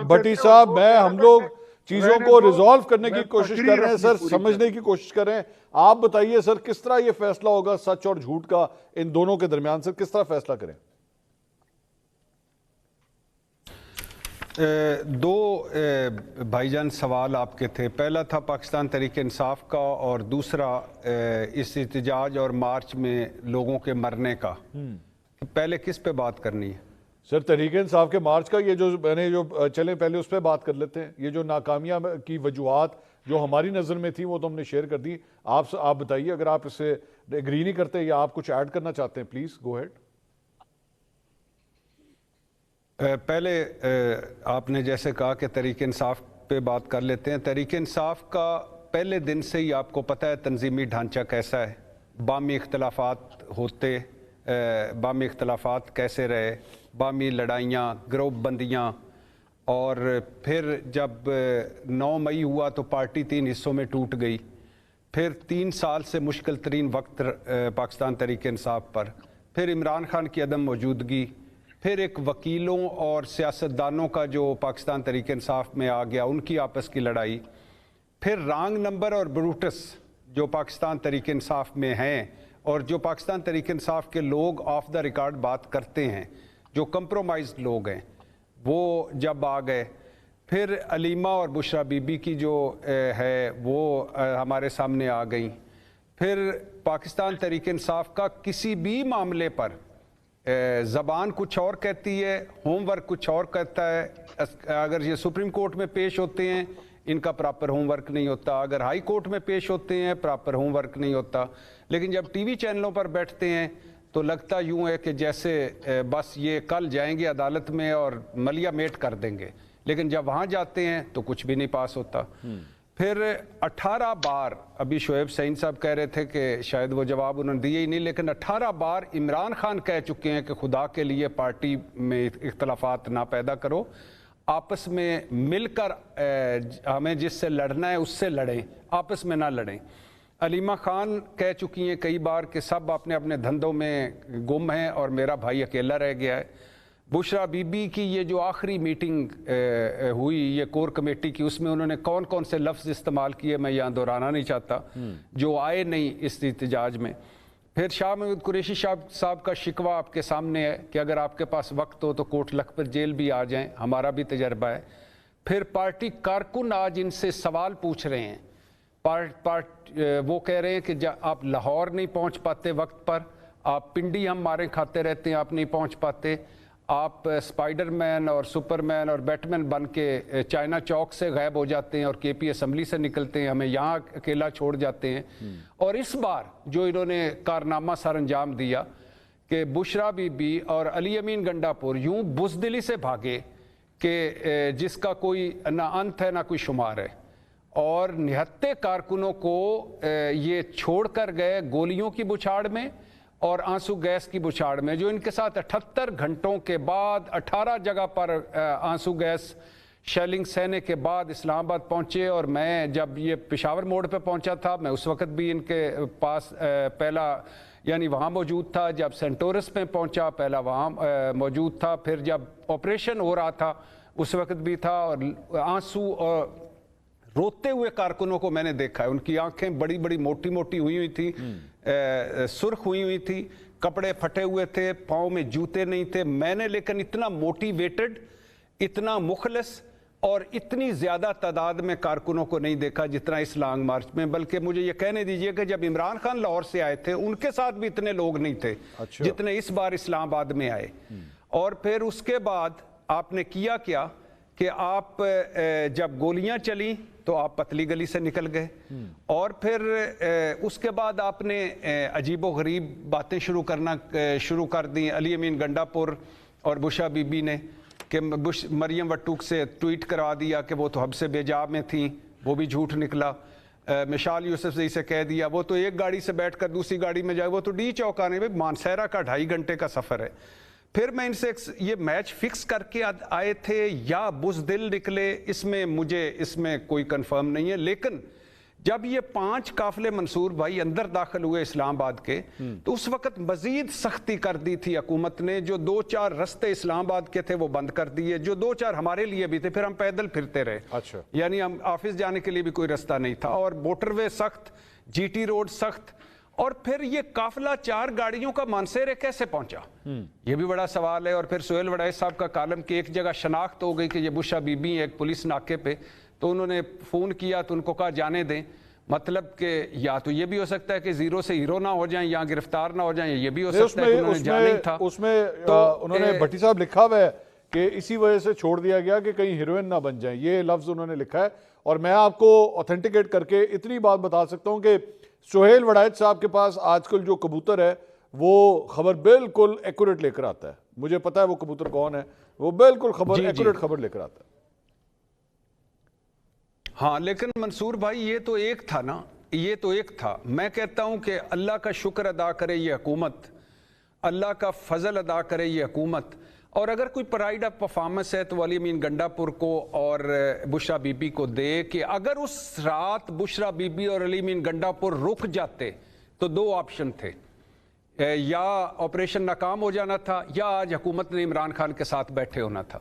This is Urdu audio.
بٹی صاحب ہم لوگ چیزوں کو ریزالو کرنے کی کوشش کر رہے ہیں سر، سمجھنے کی کوشش کر رہے ہیں. آپ بتائیے سر کس طرح یہ فیصلہ ہوگا سچ اور جھوٹ کا ان دونوں کے درمیان، سر کس طرح فیصلہ کریں؟ دو بھائی جان سوال آپ کے تھے. پہلا تھا پاکستان تحریک انصاف کا، اور دوسرا اس احتجاج اور مارچ میں لوگوں کے مرنے کا. پہلے کس پہ بات کرنی ہے؟ سر تحریک انصاف کے مارچ کا، یہ جو چلیں پہلے اس پہ بات کر لیتے ہیں. یہ جو ناکامیاں کی وجوہات جو ہماری نظر میں تھی وہ تو ہم نے شیئر کر دی. آپ بتائیے اگر آپ اس سے ایگری نہیں کرتے یا آپ کچھ ایڈ کرنا چاہتے ہیں، پلیز گو ہیڈ. پہلے آپ نے جیسے کہا کہ تحریک انصاف پہ بات کر لیتے ہیں. تحریک انصاف کا پہلے دن سے ہی آپ کو پتہ ہے تنظیمی ڈھانچہ کیسا ہے، باہمی اختلافات ہوتے، باہمی اختلافات کیسے رہے، باہمی لڑائیاں، گروپ بندیاں، اور پھر جب 9 مئی ہوا تو پارٹی 3 حصوں میں ٹوٹ گئی. پھر 3 سال سے مشکل ترین وقت پاکستان تحریک انصاف پر، پھر عمران خان کی عدم موجودگی، پھر ایک وکیلوں اور سیاستدانوں کا جو پاکستان تحریک انصاف میں آ گیا، ان کی آپس کی لڑائی، پھر رانگ نمبر اور بروٹس جو پاکستان تحریک انصاف میں ہیں، اور جو پاکستان تحریک انصاف کے لوگ آف دا ریکارڈ بات کرتے ہیں، جو کمپرومائزڈ لوگ ہیں، وہ جب آ گئے. پھر علیمہ اور بشرا بی بی کی جو ہے وہ ہمارے سامنے آ گئیں. پھر پاکستان تحریک انصاف کا کسی بھی معاملے پر زبان کچھ اور کہتی ہے، ہوم ورک کچھ اور کہتا ہے. اگر یہ سپریم کورٹ میں پیش ہوتے ہیں ان کا پراپر ہوم ورک نہیں ہوتا، اگر ہائی کورٹ میں پیش ہوتے ہیں پراپر ہوم ورک نہیں ہوتا. لیکن جب ٹی وی چینلوں پر بیٹھتے ہیں تو لگتا یوں ہے کہ جیسے بس یہ کل جائیں گے عدالت میں اور ملیا میٹ کر دیں گے، لیکن جب وہاں جاتے ہیں تو کچھ بھی نہیں پاس ہوتا. پھر 18 بار، ابھی شعیب سعید صاحب کہہ رہے تھے کہ شاید وہ جواب انہوں نے دیے ہی نہیں، لیکن 18 بار عمران خان کہہ چکے ہیں کہ خدا کے لیے پارٹی میں اختلافات نہ پیدا کرو، آپس میں مل کر ہمیں جس سے لڑنا ہے اس سے لڑیں، آپس میں نہ لڑیں. علیمہ خان کہہ چکی ہیں کئی بار کہ سب اپنے اپنے دھندوں میں گم ہیں اور میرا بھائی اکیلا رہ گیا ہے. بشرا بی بی کی یہ جو آخری میٹنگ ہوئی یہ کور کمیٹی کی، اس میں انہوں نے کون کون سے لفظ استعمال کیے میں یہاں دہرانا نہیں چاہتا، جو آئے نہیں اس احتجاج میں. پھر شاہ محمود قریشی صاحب کا شکوہ آپ کے سامنے ہے کہ اگر آپ کے پاس وقت ہو تو کوٹ لکھپت جیل بھی آ جائیں، ہمارا بھی تجربہ ہے. پھر پارٹی کارکن آج ان سے سوال پوچھ رہے ہیں، وہ کہہ رہے ہیں کہ آپ لاہور نہیں پہنچ پاتے وقت پر، آپ پنڈی ہم مارے کھاتے رہتے ہیں، آپ نہیں پہنچ پاتے، آپ سپائیڈر مین اور سپر مین اور بیٹ مین بن کے چائنا چوک سے غائب ہو جاتے ہیں اور کے پی اسمبلی سے نکلتے ہیں، ہمیں یہاں اکیلا چھوڑ جاتے ہیں. اور اس بار جو انہوں نے کارنامہ سر انجام دیا کہ بشرا بی بی اور علی امین گنڈا پور یوں بزدلی سے بھاگے کہ جس کا کوئی نہ انت ہے نہ کوئی شمار ہے، اور نہتے کارکنوں کو یہ چھوڑ کر گئے گولیوں کی بچھاڑ میں اور آنسو گیس کی بچھاڑ میں، جو ان کے ساتھ 78 گھنٹوں کے بعد 18 جگہ پر آنسو گیس شیلنگ سہنے کے بعد اسلام آباد پہنچے. اور میں جب یہ پشاور موڑ پہ پہنچا تھا میں اس وقت بھی ان کے پاس پہلا یعنی وہاں موجود تھا، جب سینٹورس میں پہنچا پہلا وہاں موجود تھا، پھر جب آپریشن ہو رہا تھا اس وقت بھی تھا. اور آنسو اور روتے ہوئے کارکنوں کو میں نے دیکھا ہے، ان کی آنکھیں بڑی بڑی موٹی موٹی ہوئی ہوئی تھی، سرخ ہوئی ہوئی تھی، کپڑے پھٹے ہوئے تھے، پاؤں میں جوتے نہیں تھے. میں نے لیکن اتنا موٹیویٹڈ، اتنا مخلص اور اتنی زیادہ تعداد میں کارکنوں کو نہیں دیکھا جتنا اس لانگ مارچ میں. بلکہ مجھے یہ کہنے دیجئے کہ جب عمران خان لاہور سے آئے تھے ان کے ساتھ بھی اتنے لوگ نہیں تھے جتنے اس بار اسلام آباد میں آئے. اور پھر اس کے بعد آپ نے کیا کیا کہ آپ جب گولیاں چلیں تو آپ پتلی گلی سے نکل گئے، اور پھر اس کے بعد آپ نے عجیب و غریب باتیں شروع کر دیں علی امین گنڈا پور اور بشرا بی بی نے، کہ مریم وٹوک سے ٹویٹ کرا دیا کہ وہ تو حب سے بیجا میں تھیں، وہ بھی جھوٹ نکلا. مشال یوسفزئی سے کہہ دیا وہ تو ایک گاڑی سے بیٹھ کر دوسری گاڑی میں جائے، وہ تو ڈی چوک آنے میں، مانسہرہ کا 2.5 گھنٹے کا سفر ہے. پھر میں ان سے یہ میچ فکس کر کے آئے تھے یا بزدل نکلے، اس میں کوئی کنفرم نہیں ہے. لیکن جب یہ 5 قافلے منصور بھائی اندر داخل ہوئے اسلام آباد کے تو اس وقت مزید سختی کر دی تھی حکومت نے. جو 2-4 رستے اسلام آباد کے تھے وہ بند کر دیے, جو 2-4 ہمارے لیے بھی تھے. پھر ہم پیدل پھرتے رہے. اچھا, یعنی ہم آفس جانے کے لیے بھی کوئی رستہ نہیں تھا. اور موٹر وے سخت, جی ٹی روڈ سخت. اور پھر یہ قافلہ 4 گاڑیوں کا مانسہرے کیسے پہنچا, یہ بھی بڑا سوال ہے. اور پھر سہیل وڑائچ صاحب کا کالم کہ ایک جگہ شناخت ہو گئی کہ یہ بشرا بی بی ایک پولیس ناکے پہ, تو انہوں نے فون کیا تو ان کو کہا جانے دیں. مطلب کہ یا تو یہ بھی ہو سکتا ہے کہ زیرو سے ہیرو نہ ہو جائیں یا گرفتار نہ ہو جائیں, یہ بھی ہو سکتا ہے کہ انہوں نے جانا ہی تھا. اس میں انہوں نے بھٹی صاحب لکھا ہوا ہے کہ اسی وجہ سے چھوڑ دیا گیا کہ کہیں ہیروئن نہ بن جائیں, یہ لفظ انہوں نے لکھا ہے. اور میں آپ کو اوتھینٹیکیٹ کر کے اتنی بات بتا سکتا ہوں کہ سہیل وڑائچ صاحب کے پاس آج کل جو کبوتر ہے وہ خبر بالکل ایکوریٹ لے کر آتا ہے. مجھے پتا ہے وہ کبوتر کون ہے, وہ بالکل خبر ایکوریٹ خبر لے کر آتا ہے. ہاں لیکن منصور بھائی یہ تو ایک تھا نا, یہ تو ایک تھا. میں کہتا ہوں کہ اللہ کا شکر ادا کرے یہ حکومت, اللہ کا فضل ادا کرے یہ حکومت. اور اگر کوئی پرائیڈ آف پرفارمنس ہے تو علی امین گنڈا پور کو اور بشرا بی بی کو دے کہ اگر اس رات بشرا بی بی اور علی امین گنڈا پور رک جاتے تو 2 آپشن تھے, یا آپریشن ناکام ہو جانا تھا یا آج حکومت نے عمران خان کے ساتھ بیٹھے ہونا تھا.